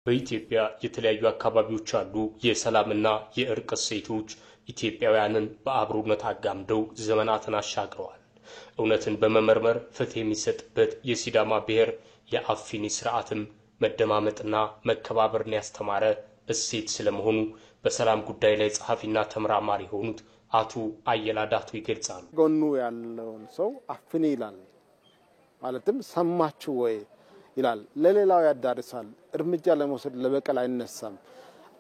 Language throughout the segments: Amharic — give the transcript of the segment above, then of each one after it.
በኢትዮጵያ የተለያዩ አካባቢዎች አሉ የሰላምና የእርቅ እሴቶች ኢትዮጵያውያንን በአብሮነት አጋምደው ዘመናትን አሻግረዋል። እውነትን በመመርመር ፍትህ የሚሰጥበት የሲዳማ ብሔር የአፊኒ ስርዓትም መደማመጥና መከባበርን ያስተማረ እሴት ስለመሆኑ በሰላም ጉዳይ ላይ ጸሐፊና ተመራማሪ ሆኑት አቶ አየላ ዳቱ ይገልጻሉ። ጎኑ ያለውን ሰው አፍኒ ይላል ማለትም ሰማችሁ ወይ ይላል ለሌላው ያዳርሳል። እርምጃ ለመውሰድ ለበቀል አይነሳም።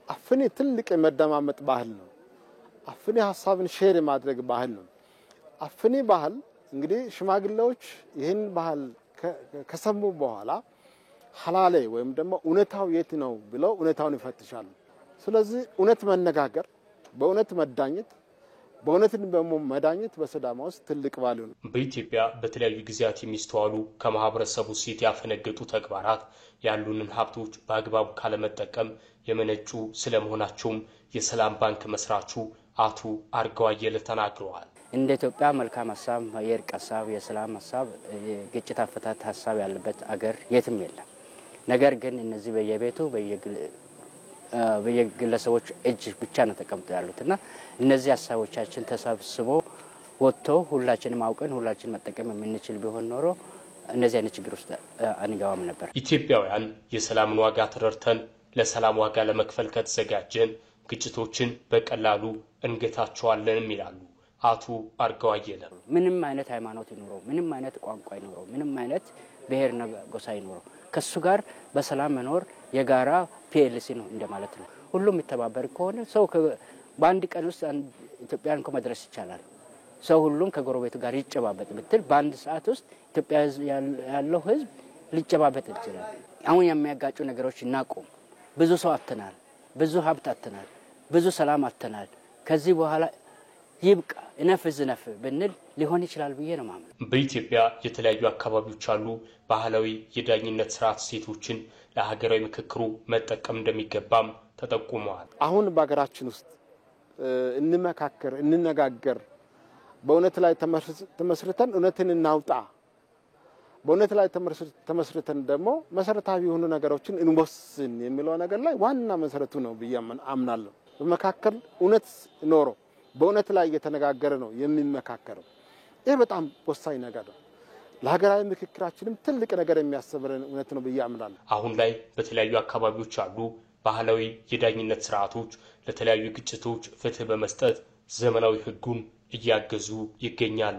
አፍኒ ትልቅ የመደማመጥ ባህል ነው። አፍኒ ሐሳብን ሼር ማድረግ ባህል ነው። አፍኒ ባህል እንግዲህ ሽማግሌዎች ይህን ባህል ከሰሙ በኋላ ሐላሌ ወይም ደግሞ እውነታው የት ነው ብለው እውነታውን ይፈትሻሉ። ስለዚህ እውነት መነጋገር፣ በእውነት መዳኘት፣ በእውነትን በመዳኘት በሲዳማ ውስጥ ትልቅ ቫልዩ ነው። በኢትዮጵያ በተለያዩ ጊዜያት የሚስተዋሉ ከማህበረሰቡ ሴት ያፈነገጡ ተግባራት ያሉንን ሀብቶች በአግባቡ ካለመጠቀም የመነጩ ስለመሆናቸውም የሰላም ባንክ መስራቹ አቶ አርጋው አየለ ተናግረዋል። እንደ ኢትዮጵያ መልካም ሐሳብ፣ የእርቅ ሐሳብ፣ የሰላም ሐሳብ፣ ግጭት አፈታት ሐሳብ ያለበት አገር የትም የለም። ነገር ግን እነዚህ በየቤቱ በየግለሰቦች እጅ ብቻ ነው ተቀምጠው ያሉትና እነዚህ ሐሳቦቻችን ተሰብስበው ወጥቶ ሁላችንም አውቀን ሁላችን መጠቀም የምንችል ቢሆን ኖሮ እነዚህ አይነት ችግር ውስጥ አንገባም ነበር። ኢትዮጵያውያን የሰላምን ዋጋ ተረድተን ለሰላም ዋጋ ለመክፈል ከተዘጋጀን ግጭቶችን በቀላሉ እንገታቸዋለንም ይላሉ አቶ አርጋው አየለ። ምንም አይነት ሃይማኖት ይኖረው፣ ምንም አይነት ቋንቋ ይኖረው፣ ምንም አይነት ብሔርና ጎሳ ይኖረው ከሱ ጋር በሰላም መኖር የጋራ ፒኤልሲ ነው እንደማለት ነው። ሁሉም ይተባበር ከሆነ ሰው በአንድ ቀን ውስጥ ኢትዮጵያን መድረስ ይቻላል። ሰው ሁሉም ከጎረቤቱ ጋር ይጨባበጥ ብትል በአንድ ሰዓት ውስጥ ኢትዮጵያ ያለው ህዝብ ሊጨባበጥ ይችላል። አሁን የሚያጋጩ ነገሮች እናቆም። ብዙ ሰው አጥተናል፣ ብዙ ሀብት አጥተናል፣ ብዙ ሰላም አጥተናል። ከዚህ በኋላ ይብቃ እነፍዝነፍ ብንል ሊሆን ይችላል ብዬ ነው ማምነው። በኢትዮጵያ የተለያዩ አካባቢዎች አሉ ባህላዊ የዳኝነት ስርዓት ሴቶችን ለሀገራዊ ምክክሩ መጠቀም እንደሚገባም ተጠቁመዋል። አሁን በአገራችን ውስጥ እንነጋገር፣ በእውነት ላይ ተመስርተን እውነትን እናውጣ፣ በእውነት ላይ ተመስርተን ደግሞ መሰረታዊ የሆኑ ነገሮችን እንወስን የሚለው ነገር ላይ ዋና መሰረቱ ነው ብዬ አምናለሁ። በመካከል እውነት ኖሮ በእውነት ላይ እየተነጋገረ ነው የሚመካከረው። ይህ በጣም ወሳኝ ነገር ነው። ለሀገራዊ ምክክራችንም ትልቅ ነገር የሚያሰብረን እውነት ነው ብዬ አምናለሁ። አሁን ላይ በተለያዩ አካባቢዎች አሉ ባህላዊ የዳኝነት ስርዓቶች ለተለያዩ ግጭቶች ፍትህ በመስጠት ዘመናዊ ህጉን እያገዙ ይገኛሉ።